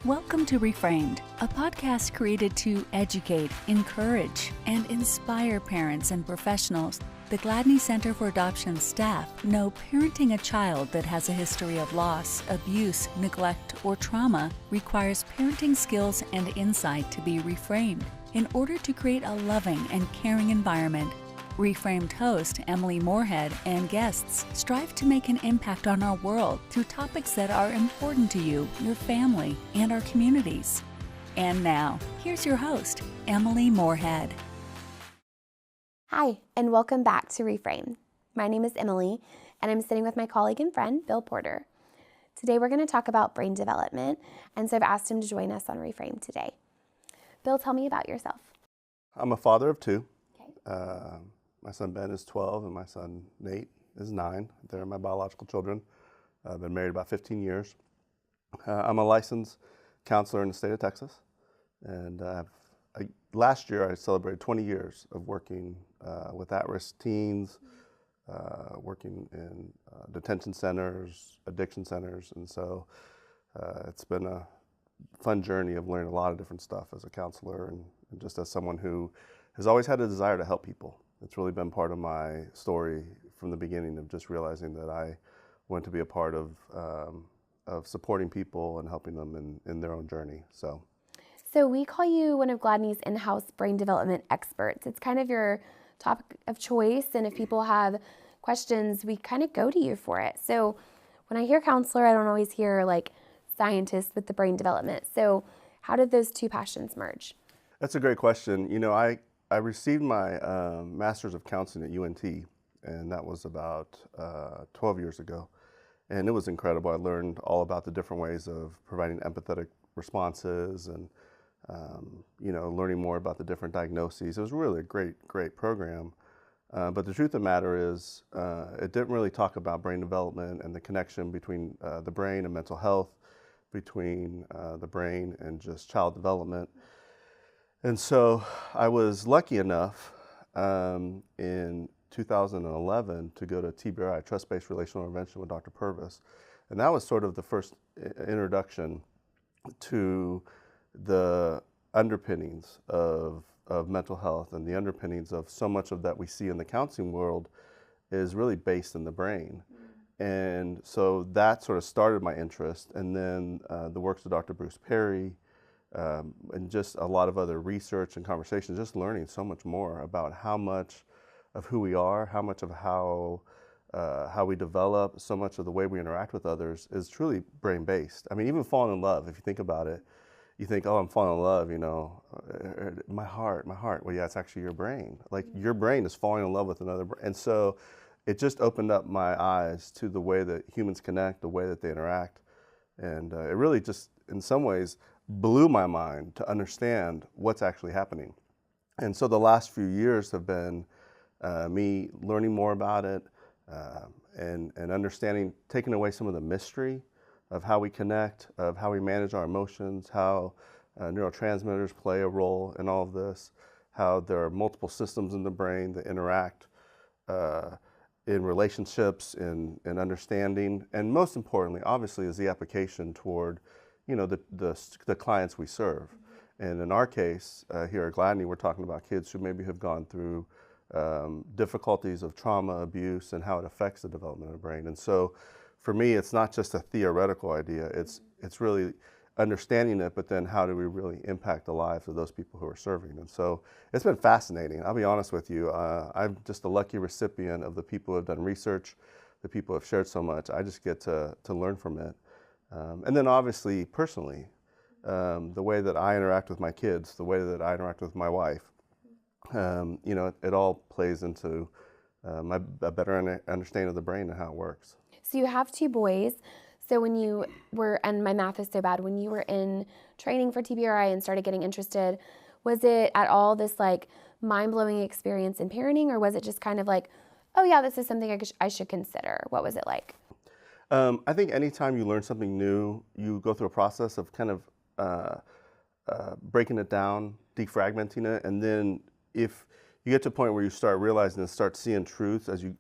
Welcome to Reframed, a podcast created to educate, encourage, and inspire parents and professionals. The Gladney Center for Adoption staff know parenting a child that has a history of loss, abuse, neglect, or trauma requires parenting skills and insight to be reframed in order to create a loving and caring environment. Reframed host Emily Morehead and guests strive to make an impact on our world through topics that are important to you, your family, and our communities. And now, here's your host, Emily Morehead. Hi, and welcome back to Reframe. My name is Emily, and I'm sitting with my colleague and friend, Bill Porter. Today we're going to talk about brain development, and so I've asked him to join us on Reframe today. Bill, tell me about yourself. I'm a father of two. Okay. My son Ben is 12 and my son Nate is 9. They're my biological children. I've been married about 15 years. I'm a licensed counselor in the state of Texas. And last year I celebrated 20 years of working with at-risk teens, working in detention centers, addiction centers. And so it's been a fun journey of learning a lot of different stuff as a counselor and just as someone who has always had a desire to help people. It's really been part of my story from the beginning of just realizing that I want to be a part of supporting people and helping them in their own journey. So we call you one of Gladney's in-house brain development experts. It's kind of your topic of choice, and if people have questions, we kind of go to you for it. So when I hear counselor, I don't always hear like scientist with the brain development. So how did those two passions merge? That's a great question. You know, I received my Master's of Counseling at UNT, and that was about 12 years ago. And it was incredible. I learned all about the different ways of providing empathetic responses and, learning more about the different diagnoses. It was really a great program. But the truth of the matter is, it didn't really talk about brain development and the connection between the brain and mental health, between the brain and just child development. And so I was lucky enough in 2011 to go to TBRI, Trust-Based Relational Intervention with Dr. Purvis. And that was sort of the first introduction to the underpinnings of mental health, and the underpinnings of so much of that we see in the counseling world is really based in the brain. And so that sort of started my interest. And then the works of Dr. Bruce Perry, and just a lot of other research and conversations, just learning so much more about how much of who we are, how much of how we develop, so much of the way we interact with others is truly brain-based. I mean, even falling in love, if you think about it, you think, oh, I'm falling in love, my heart. Well, yeah, it's actually your brain. Like your brain is falling in love with another brain. And so it just opened up my eyes to the way that humans connect, the way that they interact. And it really just, in some ways, blew my mind to understand what's actually happening. And so the last few years have been me learning more about it and understanding, taking away some of the mystery of how we connect, of how we manage our emotions, how neurotransmitters play a role in all of this, how there are multiple systems in the brain that interact in relationships, in understanding, and most importantly, obviously, is the application toward the clients we serve. And in our case, here at Gladney, we're talking about kids who maybe have gone through difficulties of trauma, abuse, and how it affects the development of the brain. And so for me, it's not just a theoretical idea, it's really understanding it, but then how do we really impact the lives of those people who are serving? And so it's been fascinating. I'll be honest with you, I'm just a lucky recipient of the people who have done research, the people who have shared so much. I just get to learn from it. And then obviously, personally, the way that I interact with my kids, the way that I interact with my wife, it all plays into a better understanding of the brain and how it works. So you have two boys. So when you were, and my math is so bad, when you were in training for TBRI and started getting interested, was it at all this like mind-blowing experience in parenting, or was it just kind of like, oh yeah, this is something I should consider? What was it like? I think anytime you learn something new, you go through a process of kind of breaking it down, defragmenting it, and then if you get to a point where you start realizing and start seeing truth as you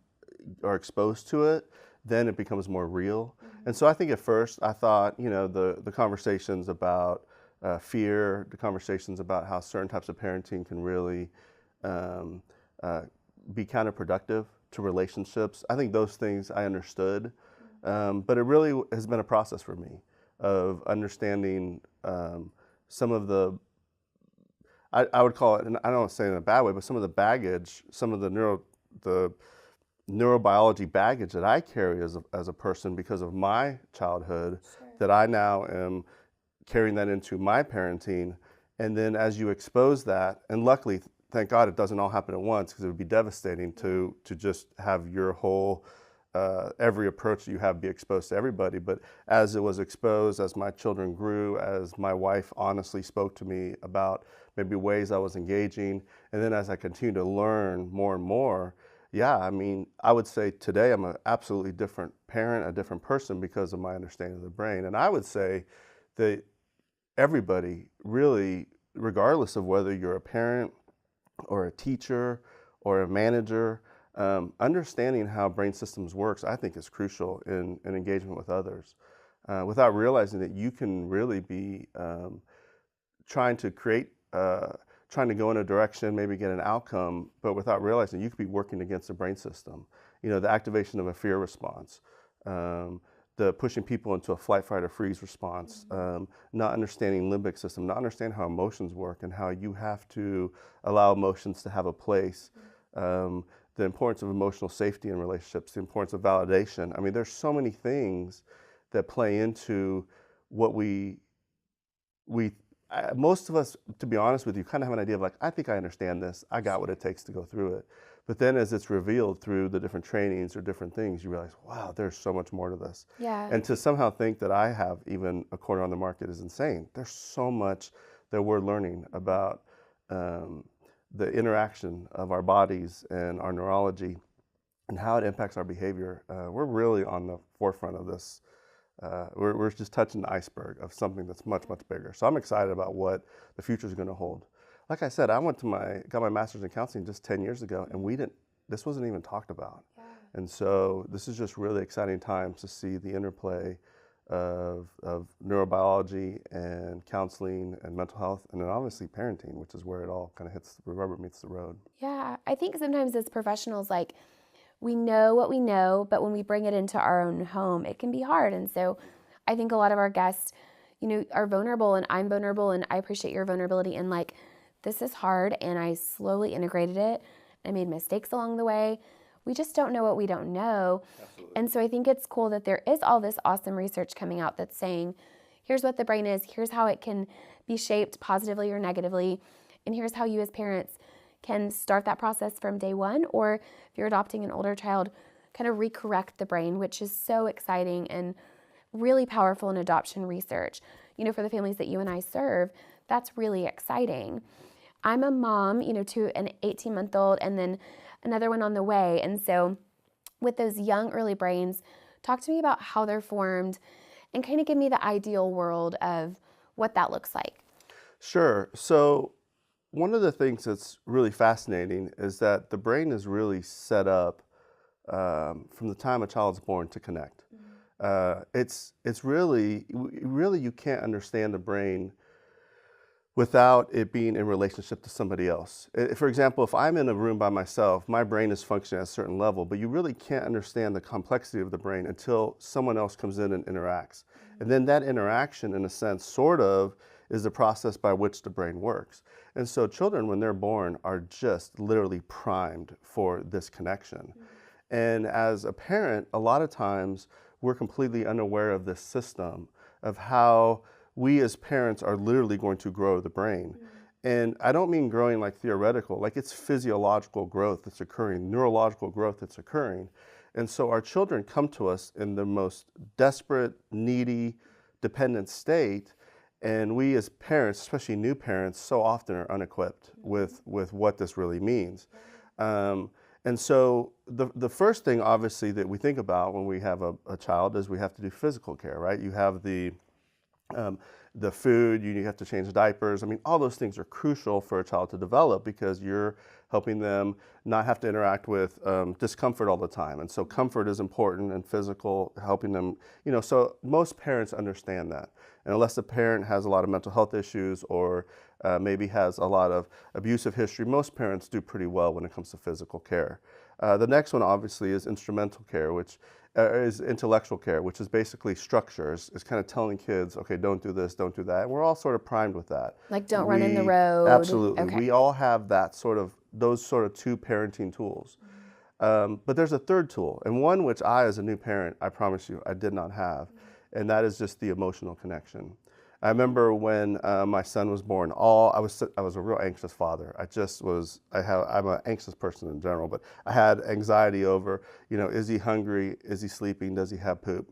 are exposed to it, then it becomes more real. And so I think at first I thought, the conversations about fear, the conversations about how certain types of parenting can really be counterproductive to relationships. I think those things I understood, but it really has been a process for me of understanding some of the, I would call it, and I don't want to say it in a bad way, but some of the baggage, some of the neurobiology baggage that I carry as a person because of my childhood, that I now am carrying that into my parenting. And then as you expose that, and luckily, thank God it doesn't all happen at once, because it would be devastating to just have your whole, every approach that you have be exposed to everybody. But as it was exposed, as my children grew, as my wife honestly spoke to me about maybe ways I was engaging, and then as I continued to learn more and more, I mean, I would say today I'm an absolutely different parent, a different person because of my understanding of the brain. And I would say that everybody really, regardless of whether you're a parent or a teacher or a manager, understanding how brain systems works, I think, is crucial in engagement with others, without realizing that you can really be trying to go in a direction, maybe get an outcome, but without realizing you could be working against the brain system. The activation of a fear response, the pushing people into a flight, fight, or freeze response, not understanding limbic system, not understanding how emotions work and how you have to allow emotions to have a place, the importance of emotional safety in relationships, the importance of validation. I mean, there's so many things that play into what most of us, to be honest with you, kind of have an idea of like, I think I understand this, I got what it takes to go through it. But then as it's revealed through the different trainings or different things, you realize, wow, there's so much more to this. Yeah. And to somehow think that I have even a corner on the market is insane. There's so much that we're learning about the interaction of our bodies and our neurology and how it impacts our behavior. We're really on the forefront of this. We're just touching the iceberg of something that's much, much bigger. So I'm excited about what the future is going to hold. Like I said, I got my master's in counseling just 10 years ago, and this wasn't even talked about. Yeah. And so this is just really exciting times to see the interplay of neurobiology and counseling and mental health, and then obviously parenting, which is where it all kind of hits, the rubber meets the road. Yeah, I think sometimes as professionals, like, we know what we know, but when we bring it into our own home, it can be hard. And so I think a lot of our guests, are vulnerable, and I'm vulnerable, and I appreciate your vulnerability. And like, this is hard, and I slowly integrated it. I made mistakes along the way. We just don't know what we don't know. Absolutely. And so I think it's cool that there is all this awesome research coming out that's saying, here's what the brain is, here's how it can be shaped positively or negatively, and here's how you as parents can start that process from day one, or if you're adopting an older child, kind of recorrect the brain, which is so exciting and really powerful in adoption research. For the families that you and I serve, that's really exciting. I'm a mom, to an 18-month-old and then another one on the way. And so with those young early brains, talk to me about how they're formed and kind of give me the ideal world of what that looks like. Sure. So one of the things that's really fascinating is that the brain is really set up from the time a child's born to connect. It's really, you can't understand the brain without it being in relationship to somebody else. For example, if I'm in a room by myself, my brain is functioning at a certain level, but you really can't understand the complexity of the brain until someone else comes in and interacts. And then that interaction, in a sense, sort of, is the process by which the brain works. And so children, when they're born, are just literally primed for this connection. And as a parent, a lot of times, we're completely unaware of this system of how we as parents are literally going to grow the brain. And I don't mean growing like theoretical, like it's physiological growth that's occurring, neurological growth that's occurring. And so our children come to us in the most desperate, needy, dependent state. And we as parents, especially new parents, so often are unequipped with what this really means. And so the first thing, obviously, that we think about when we have a child is we have to do physical care, right? You have the the food, you have to change diapers. I mean, all those things are crucial for a child to develop because you're helping them not have to interact with discomfort all the time. And so comfort is important, and physical, helping them, so most parents understand that. And unless the parent has a lot of mental health issues or maybe has a lot of abusive history, most parents do pretty well when it comes to physical care. The next one obviously is instrumental care, which is intellectual care, which is basically structures. It's kind of telling kids, okay, don't do this, don't do that. And we're all sort of primed with that. Like don't run in the road. Absolutely. Okay. We all have those sort of two parenting tools. But there's a third tool, and one which I, as a new parent, I promise you, I did not have, and that is just the emotional connection. I remember when my son was born, I was a real anxious father. I'm an anxious person in general, but I had anxiety over, is he hungry? Is he sleeping? Does he have poop?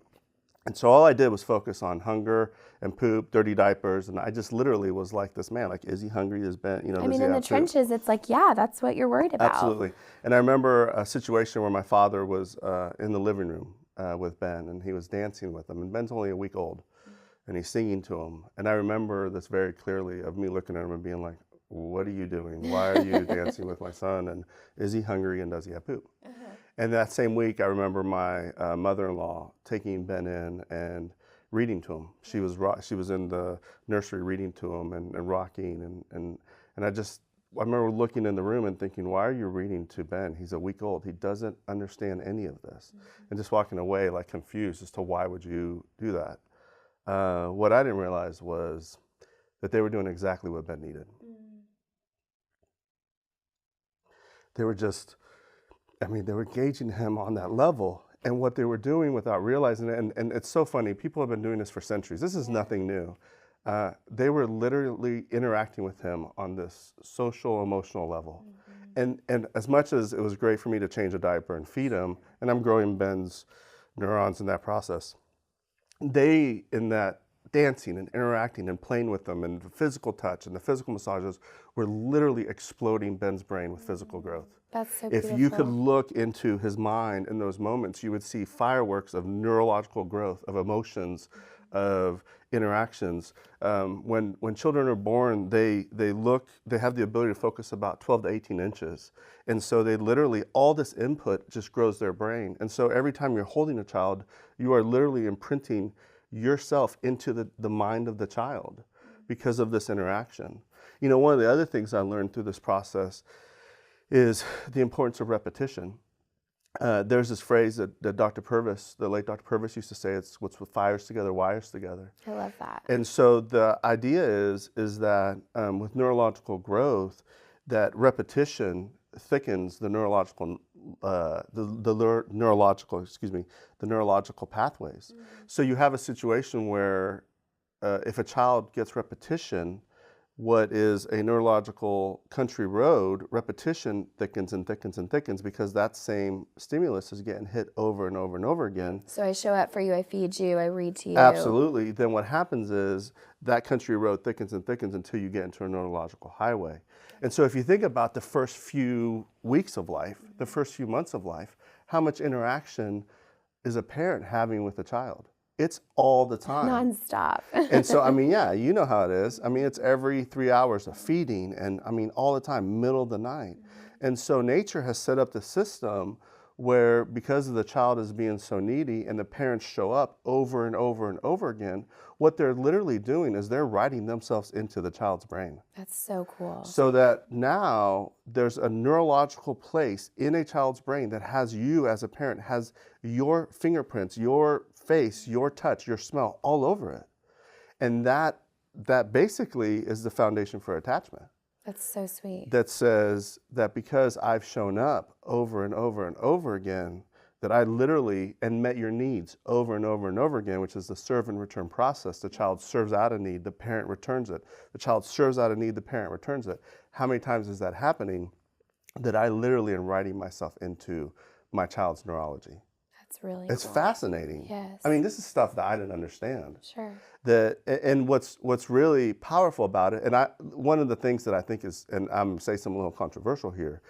And so all I did was focus on hunger and poop, dirty diapers, and I just literally was like this man, like, is he hungry? Is Ben, does he in the have trenches, it's like, yeah, that's what you're worried about. Absolutely. And I remember a situation where my father was in the living room with Ben, and he was dancing with him, and Ben's only a week old. And he's singing to him. And I remember this very clearly of me looking at him and being like, what are you doing? Why are you dancing with my son? And is he hungry, and does he have poop? And that same week, I remember my mother-in-law taking Ben in and reading to him. She was in the nursery reading to him and rocking. And I remember looking in the room and thinking, why are you reading to Ben? He's a week old. He doesn't understand any of this. And just walking away like confused as to why would you do that? What I didn't realize was that they were doing exactly what Ben needed. They were they were engaging him on that level, and what they were doing without realizing it, and it's so funny, people have been doing this for centuries. This is nothing new. They were literally interacting with him on this social, emotional level. And as much as it was great for me to change a diaper and feed him, and I'm growing Ben's neurons in that process, they, in that dancing and interacting and playing with them and the physical touch and the physical massages, were literally exploding Ben's brain with physical growth. That's so beautiful. If you could look into his mind in those moments, you would see fireworks of neurological growth, of emotions, of interactions. When children are born, they have the ability to focus about 12 to 18 inches. And so they literally, all this input just grows their brain. And so every time you're holding a child, you are literally imprinting yourself into the mind of the child because of this interaction. One of the other things I learned through this process is the importance of repetition. There's this phrase that Dr. Purvis, the late Dr. Purvis, used to say, it's what's what fires together, wires together. I love that. And so the idea is that with neurological growth, that repetition thickens the neurological pathways. So you have a situation where if a child gets repetition, what is a neurological country road, repetition thickens and thickens and thickens because that same stimulus is getting hit over and over and over again. So I show up for you, I feed you, I read to you. Absolutely. Then what happens is that country road thickens and thickens until you get into a neurological highway. And so if you think about the first few weeks of life, the first few months of life, how much interaction is a parent having with a child? It's all the time. Nonstop. And so, you know how it is. It's every 3 hours of feeding and, all the time, middle of the night. And so nature has set up the system where because the child is being so needy and the parents show up over and over and over again, what they're literally doing is they're writing themselves into the child's brain. That's so cool. So that now there's a neurological place in a child's brain that has you as a parent, has your fingerprints, your face, your touch, your smell all over it. And that basically is the foundation for attachment. That's so sweet. That says that because I've shown up over and over and over again, that I literally and met your needs over and over and over again, which is the serve and return process. The child serves out a need, the parent returns it. The child serves out a need, the parent returns it. How many times is that happening that I literally am writing myself into my child's neurology? That's really It's cool. fascinating. Yes. This is stuff that I didn't understand. Sure. And what's really powerful about it, and one of the things that I think is, and I'm gonna say something a little controversial here,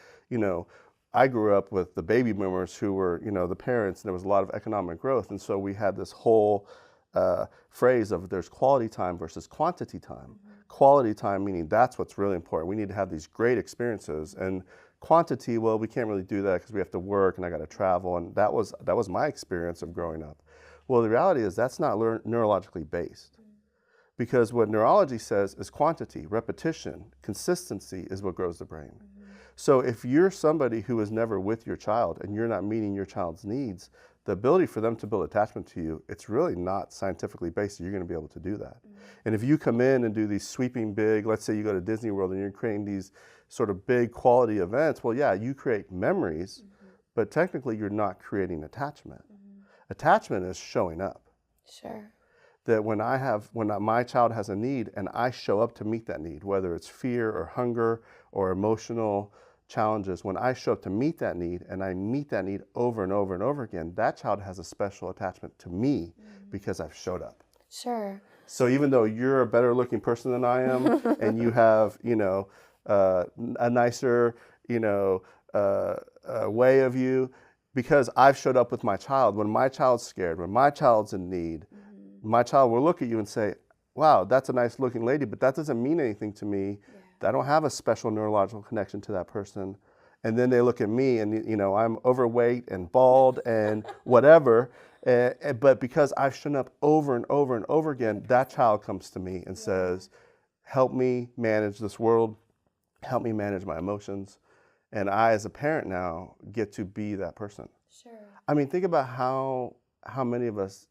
I grew up with the baby boomers who were, the parents, and there was a lot of economic growth, and so we had this whole phrase of there's quality time versus quantity time. Quality time meaning that's what's really important. We need to have these great experiences, and quantity, well, we can't really do that because we have to work and I got to travel, and that was my experience of growing up. Well, the reality is that's not neurologically based, because what neurology says is quantity, repetition, consistency is what grows the brain. So if you're somebody who is never with your child and you're not meeting your child's needs, the ability for them to build attachment to you, it's really not scientifically based, so you're going to be able to do that. And if you come in and do these sweeping big, let's say you go to Disney World and you're creating these sort of big quality events, well, yeah, you create memories, but technically you're not creating attachment. Attachment is showing up. Sure. That when my child has a need and I show up to meet that need, whether it's fear or hunger or emotional challenges, when I show up to meet that need and I meet that need over and over and over again, that child has a special attachment to me because I've showed up. Sure. So even though you're a better looking person than I am and you have, a nicer, way of you, because I've showed up with my child, when my child's scared, when my child's in need, my child will look at you and say, wow, that's a nice looking lady, but that doesn't mean anything to me. I don't have a special neurological connection to that person. And then they look at me and, I'm overweight and bald and whatever. But because I've shown up over and over and over again, that child comes to me and says, help me manage this world, help me manage my emotions. And I, as a parent now, get to be that person. Sure. I mean, think about how many of us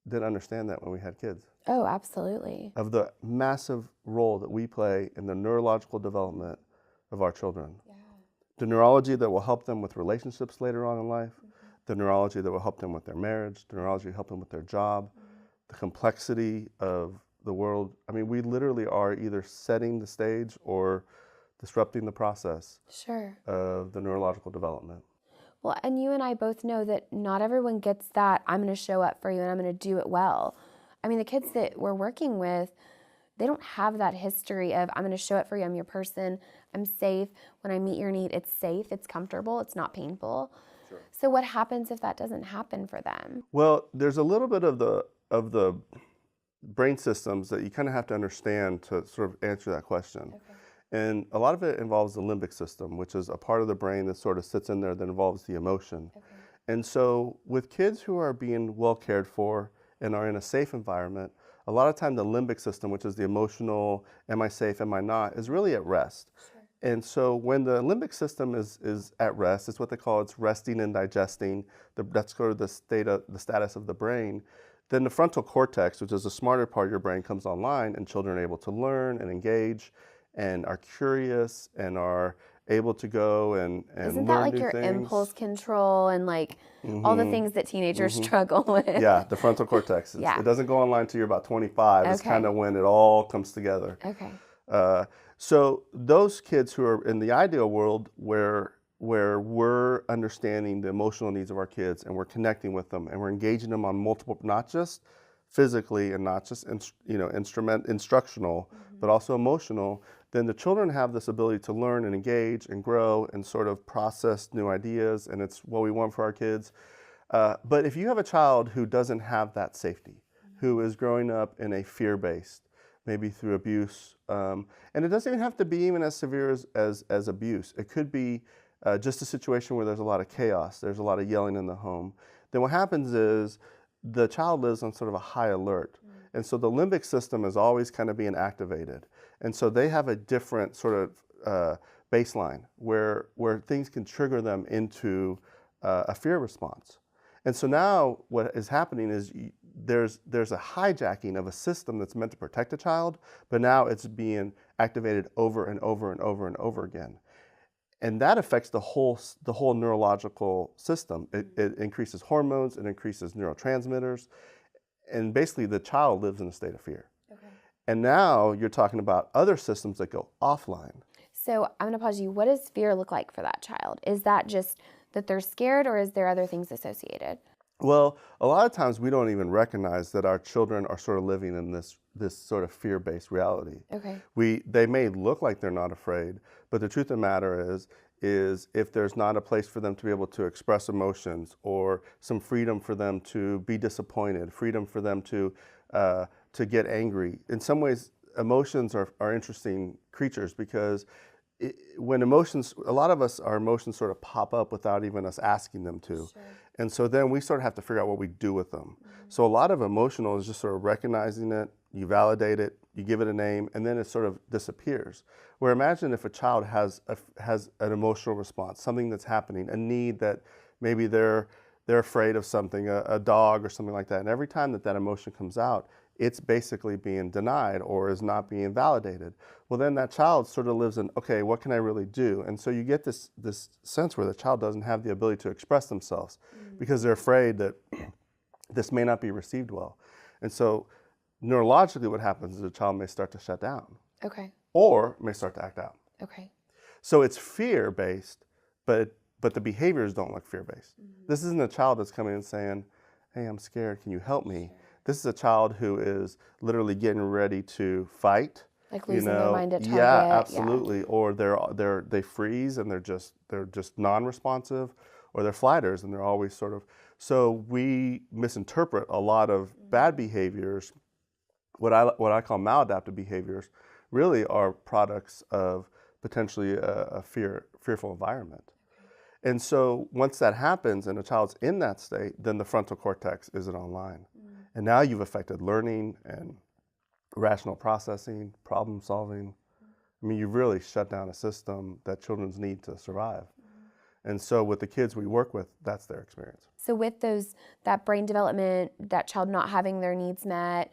didn't understand that when we had kids. Oh, absolutely. Of the massive role that we play in the neurological development of our children. Yeah. The neurology that will help them with relationships later on in life, the neurology that will help them with their marriage, the neurology that will help them with their job, the complexity of the world. I mean, we literally are either setting the stage or disrupting the process of the neurological development. Well, and you and I both know that not everyone gets that I'm going to show up for you and I'm going to do it well. I mean, the kids that we're working with, they don't have that history of I'm going to show up for you, I'm your person, I'm safe. When I meet your need, it's safe, it's comfortable, it's not painful. Sure. So what happens if that doesn't happen for them? Well, there's a little bit of the brain systems that you kind of have to understand to sort of answer that question. Okay. And a lot of it involves the limbic system, which is a part of the brain that sort of sits in there that involves the emotion. Okay. And so with kids who are being well cared for and are in a safe environment, a lot of time the limbic system, which is the emotional, am I safe, am I not, is really at rest. Sure. And so when the limbic system is at rest, it's what they call it's resting and digesting, that's sort of the status of the brain, then the frontal cortex, which is the smarter part of your brain, comes online and children are able to learn and engage and are curious and are able to go and Isn't learn that like new your things. Impulse control and like all the things that teenagers struggle with? Yeah, the frontal cortex. It doesn't go online until you're about 25. Okay. It's kind of when it all comes together. Okay. So those kids who are in the ideal world where we're understanding the emotional needs of our kids and we're connecting with them and we're engaging them on multiple, not just physically and not just instructional, but also emotional, then the children have this ability to learn and engage and grow and sort of process new ideas, and it's what we want for our kids. But if you have a child who doesn't have that safety, who is growing up in a fear-based, maybe through abuse, and it doesn't even have to be even as severe as abuse. It could be just a situation where there's a lot of chaos, there's a lot of yelling in the home. Then what happens is the child lives on sort of a high alert. And so the limbic system is always kind of being activated. And so they have a different sort of baseline where things can trigger them into a fear response. And so now what is happening is there's a hijacking of a system that's meant to protect a child, but now it's being activated over and over and over and over again. And that affects the whole neurological system. It increases hormones, it increases neurotransmitters, and basically the child lives in a state of fear. Okay. And now you're talking about other systems that go offline. So I'm going to pause you. What does fear look like for that child? Is that just that they're scared, or is there other things associated? Well, a lot of times we don't even recognize that our children are sort of living in this sort of fear-based reality. Okay. They may look like they're not afraid, but the truth of the matter is if there's not a place for them to be able to express emotions, or some freedom for them to be disappointed, freedom for them to get angry. In some ways, emotions are interesting creatures, because when emotions, a lot of us, our emotions sort of pop up without even us asking them to. Sure. And so then we sort of have to figure out what we do with them. So a lot of emotional is just sort of recognizing it, you validate it, you give it a name, and then it sort of disappears. Where imagine if a child has an emotional response, something that's happening, a need that maybe they're afraid of something, a dog or something like that. And every time that emotion comes out, it's basically being denied or is not being validated. Well, then that child sort of lives in, okay, what can I really do? And so you get this sense where the child doesn't have the ability to express themselves because they're afraid that this may not be received well. And so neurologically what happens is the child may start to shut down. Okay. Or may start to act out. Okay. So it's fear-based, but the behaviors don't look fear-based. This isn't a child that's coming and saying, hey, I'm scared, can you help me? This is a child who is literally getting ready to fight. Like losing their mind at target. Yeah, absolutely. Yeah. Or they freeze and they're just non-responsive, or they're flighters and they're always sort of. So we misinterpret a lot of bad behaviors. What I call maladaptive behaviors really are products of potentially a fearful environment. And so once that happens and a child's in that state, then the frontal cortex isn't online. And now you've affected learning and rational processing, problem solving. I mean, you've really shut down a system that children need to survive. And so with the kids we work with, that's their experience. So with that brain development, that child not having their needs met,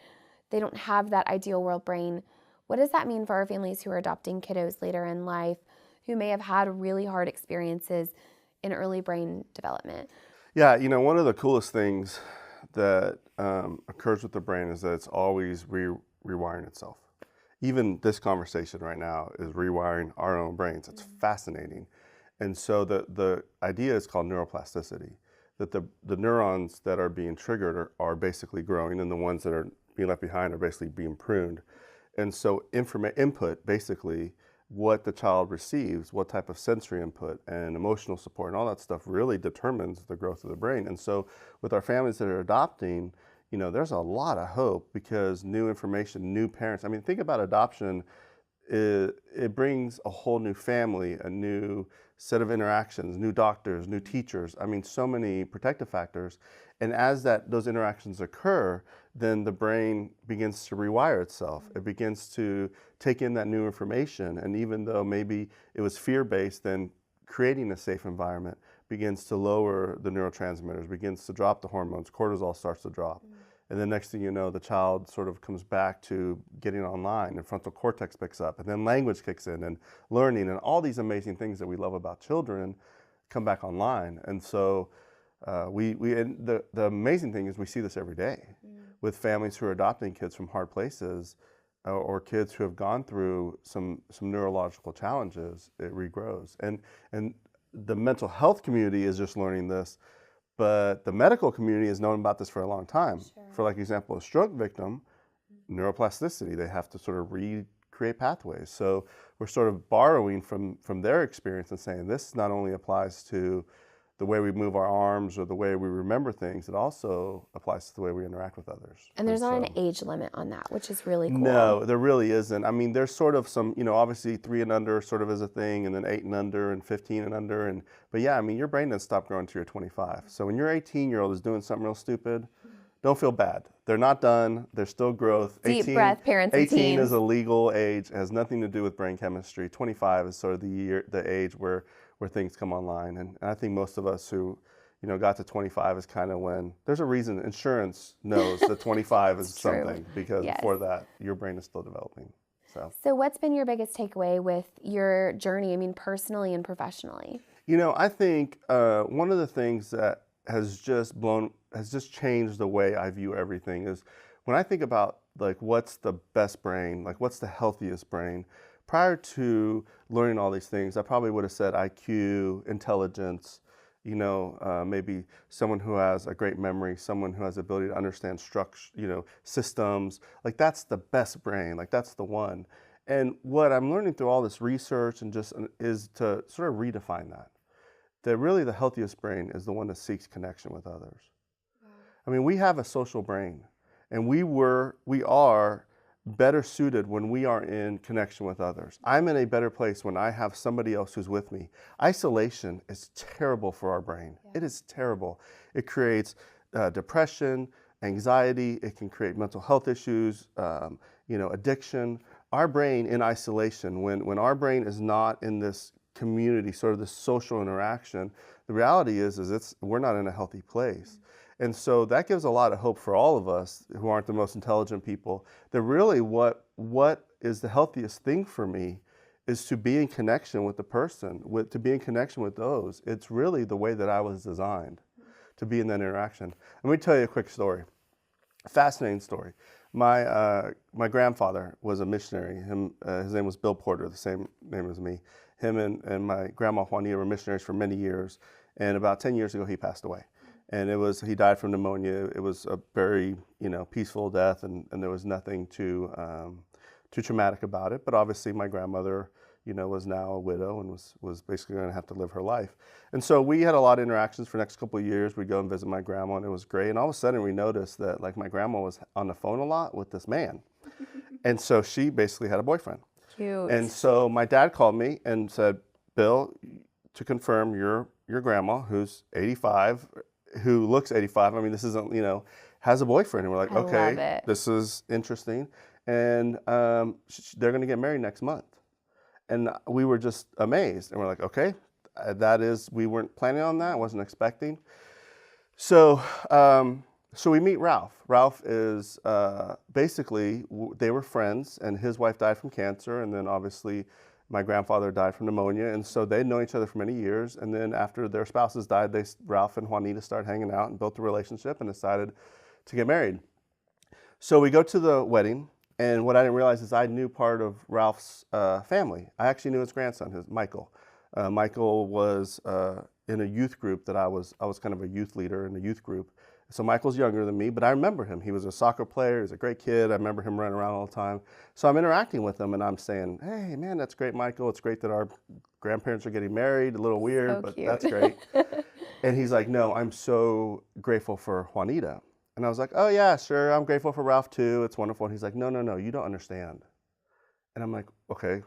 they don't have that ideal world brain. What does that mean for our families who are adopting kiddos later in life who may have had really hard experiences in early brain development? Yeah, one of the coolest things that occurs with the brain is that it's always rewiring itself. Even this conversation right now is rewiring our own brains. It's fascinating. And so the idea is called neuroplasticity, that the neurons that are being triggered are basically growing, and the ones that are being left behind are basically being pruned. And so input, basically, what the child receives, what type of sensory input and emotional support and all that stuff really determines the growth of the brain. And so with our families that are adopting, there's a lot of hope, because new information, new parents. I mean, think about adoption. It brings a whole new family, a new set of interactions, new doctors, new teachers. I mean, so many protective factors. And as those interactions occur, then the brain begins to rewire itself. It begins to take in that new information. And even though maybe it was fear-based, then creating a safe environment begins to lower the neurotransmitters, begins to drop the hormones, cortisol starts to drop. And then next thing you know, the child sort of comes back to getting online, and frontal cortex picks up, and then language kicks in, and learning, and all these amazing things that we love about children come back online. And so the amazing thing is we see this every day with families who are adopting kids from hard places, or kids who have gone through some neurological challenges. It regrows. And the mental health community is just learning this, but the medical community has known about this for a long time. Sure. For like example, a stroke victim, neuroplasticity, they have to sort of recreate pathways. So we're sort of borrowing from their experience and saying this not only applies to the way we move our arms or the way we remember things, it also applies to the way we interact with others. And there's not an age limit on that, which is really cool. No, there really isn't. I mean, there's sort of some, obviously 3 and under sort of is a thing, and then 8 and under and 15 and under. But yeah, I mean, your brain doesn't stop growing until you're 25. So when your 18-year-old is doing something real stupid, don't feel bad. They're not done. There's still growth. Deep breath, parents and 18 teens. is a legal age. It has nothing to do with brain chemistry. 25 is sort of the age where things come online. And I think most of us who, got to 25 is kind of when, there's a reason insurance knows that 25 is something, because before that, your brain is still developing. So what's been your biggest takeaway with your journey, I mean, personally and professionally? I think one of the things that has just changed the way I view everything is when I think about like what's the best brain, like what's the healthiest brain. Prior to learning all these things, I probably would have said IQ, intelligence, maybe someone who has a great memory, someone who has the ability to understand structure, systems. Like that's the best brain, like that's the one. And what I'm learning through all this research and just is to sort of redefine that really the healthiest brain is the one that seeks connection with others. Wow. I mean, we have a social brain, and we are better suited when we are in connection with others. I'm in a better place when I have somebody else who's with me. Isolation is terrible for our brain. Yeah. It is terrible. It creates depression, anxiety. It can create mental health issues, addiction. Our brain in isolation, when our brain is not in this community, sort of this social interaction, the reality is we're not in a healthy place. And so that gives a lot of hope for all of us who aren't the most intelligent people, that really what is the healthiest thing for me is to be in connection with the person, to be in connection with those. It's really the way that I was designed, to be in that interaction. Let me tell you a quick story, a fascinating story. My grandfather was a missionary. His name was Bill Porter, the same name as me. Him and my grandma Juanita were missionaries for many years, and about 10 years ago he passed away. And he died from pneumonia. It was a very, peaceful death, and there was nothing too traumatic about it. But obviously my grandmother, was now a widow and was basically going to have to live her life. And so we had a lot of interactions for the next couple of years. We'd go and visit my grandma, and it was great. And all of a sudden we noticed that like my grandma was on the phone a lot with this man. And so she basically had a boyfriend. Cute. And so my dad called me and said, Bill, to confirm your grandma, who's 85, who looks 85, I mean, this isn't, has a boyfriend. And we're like, okay, this is interesting. And they're going to get married next month. And we were just amazed. And we're like, okay, we weren't planning on that. I wasn't expecting. So we meet Ralph. Ralph is basically, they were friends, and his wife died from cancer. And then obviously my grandfather died from pneumonia, and so they'd known each other for many years. And then after their spouses died, Ralph and Juanita started hanging out and built a relationship and decided to get married. So we go to the wedding, and what I didn't realize is I knew part of Ralph's family. I actually knew his grandson, Michael. Michael was in a youth group that I was kind of a youth leader in a youth group. So Michael's younger than me, but I remember him. He was a soccer player. He was a great kid. I remember him running around all the time. So I'm interacting with him, and I'm saying, hey, man, that's great, Michael. It's great that our grandparents are getting married. A little weird, but that's great. And he's like, no, I'm so grateful for Juanita. And I was like, oh, yeah, sure. I'm grateful for Ralph, too. It's wonderful. And he's like, no, you don't understand. And I'm like, okay.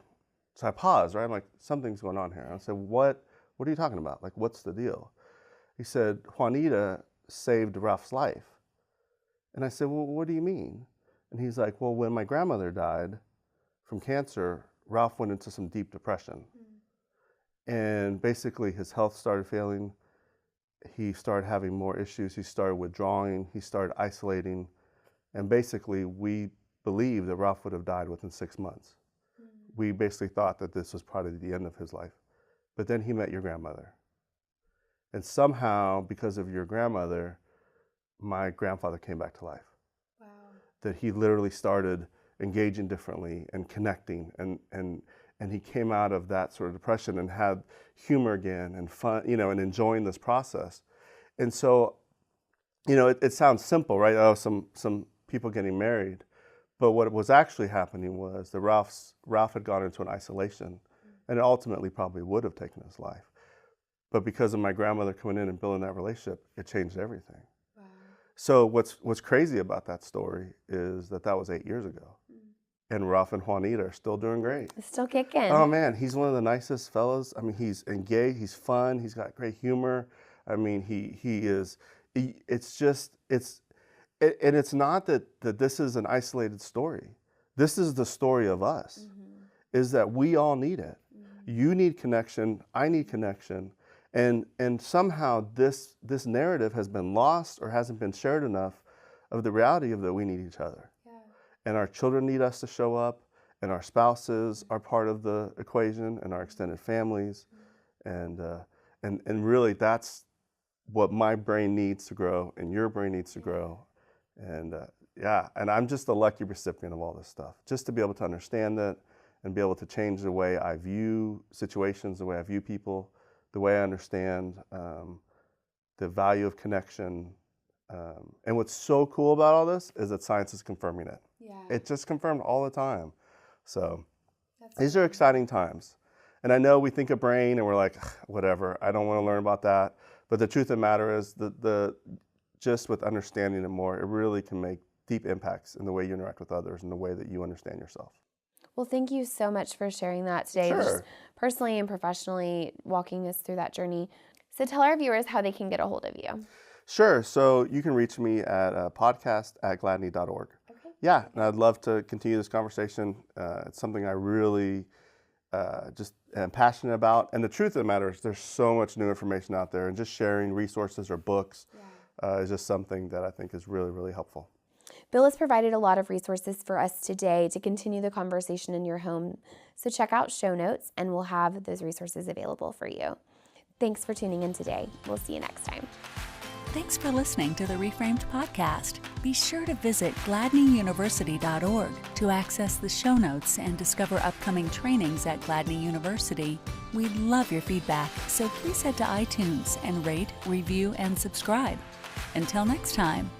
So I paused, right? I'm like, something's going on here. I said, what are you talking about? Like, what's the deal? He said, Juanita saved Ralph's life. And I said, well, what do you mean? And he's like, well, when my grandmother died from cancer, Ralph went into some deep depression. And basically his health started failing. He started having more issues. He started withdrawing. He started isolating. And basically we believed that Ralph would have died within 6 months. We basically thought that this was probably the end of his life. But then he met your grandmother. And somehow, because of your grandmother, my grandfather came back to life. Wow. That he literally started engaging differently and connecting, and he came out of that sort of depression and had humor again and fun, and enjoying this process. And so, it sounds simple, right? Oh, some people getting married. But what was actually happening was that Ralph had gone into an isolation, and it ultimately probably would have taken his life. But because of my grandmother coming in and building that relationship, it changed everything. Wow. So what's crazy about that story is that was 8 years ago. And Ralph and Juanita are still doing great. Still kicking. Oh man, he's one of the nicest fellows. I mean, he's engaged, he's fun, he's got great humor. I mean, it's not that this is an isolated story. This is the story of us, is that we all need it. You need connection, I need connection. And somehow this narrative has been lost or hasn't been shared enough of the reality of that we need each other. Yeah. And our children need us to show up, and our spouses are part of the equation, and our extended families. And really that's what my brain needs to grow and your brain needs to grow. And and I'm just a lucky recipient of all this stuff, just to be able to understand that and be able to change the way I view situations, the way I view people, the way I understand the value of connection. And what's so cool about all this is that science is confirming it. Yeah. It's just confirmed all the time. So these are exciting times. And I know we think of brain and we're like, whatever, I don't want to learn about that. But the truth of the matter is that just with understanding it more, it really can make deep impacts in the way you interact with others and the way that you understand yourself. Well, thank you so much for sharing that today, Sure. just personally and professionally walking us through that journey. So tell our viewers how they can get a hold of you. Sure. So you can reach me at podcast@gladney.org. Okay. Yeah, and I'd love to continue this conversation. It's something I really just am passionate about. And the truth of the matter is there's so much new information out there, and just sharing resources or books is just something that I think is really, really helpful. Bill has provided a lot of resources for us today to continue the conversation in your home. So check out show notes and we'll have those resources available for you. Thanks for tuning in today. We'll see you next time. Thanks for listening to the reFRAMED podcast. Be sure to visit gladneyuniversity.org to access the show notes and discover upcoming trainings at Gladney University. We'd love your feedback, so please head to iTunes and rate, review, and subscribe. Until next time.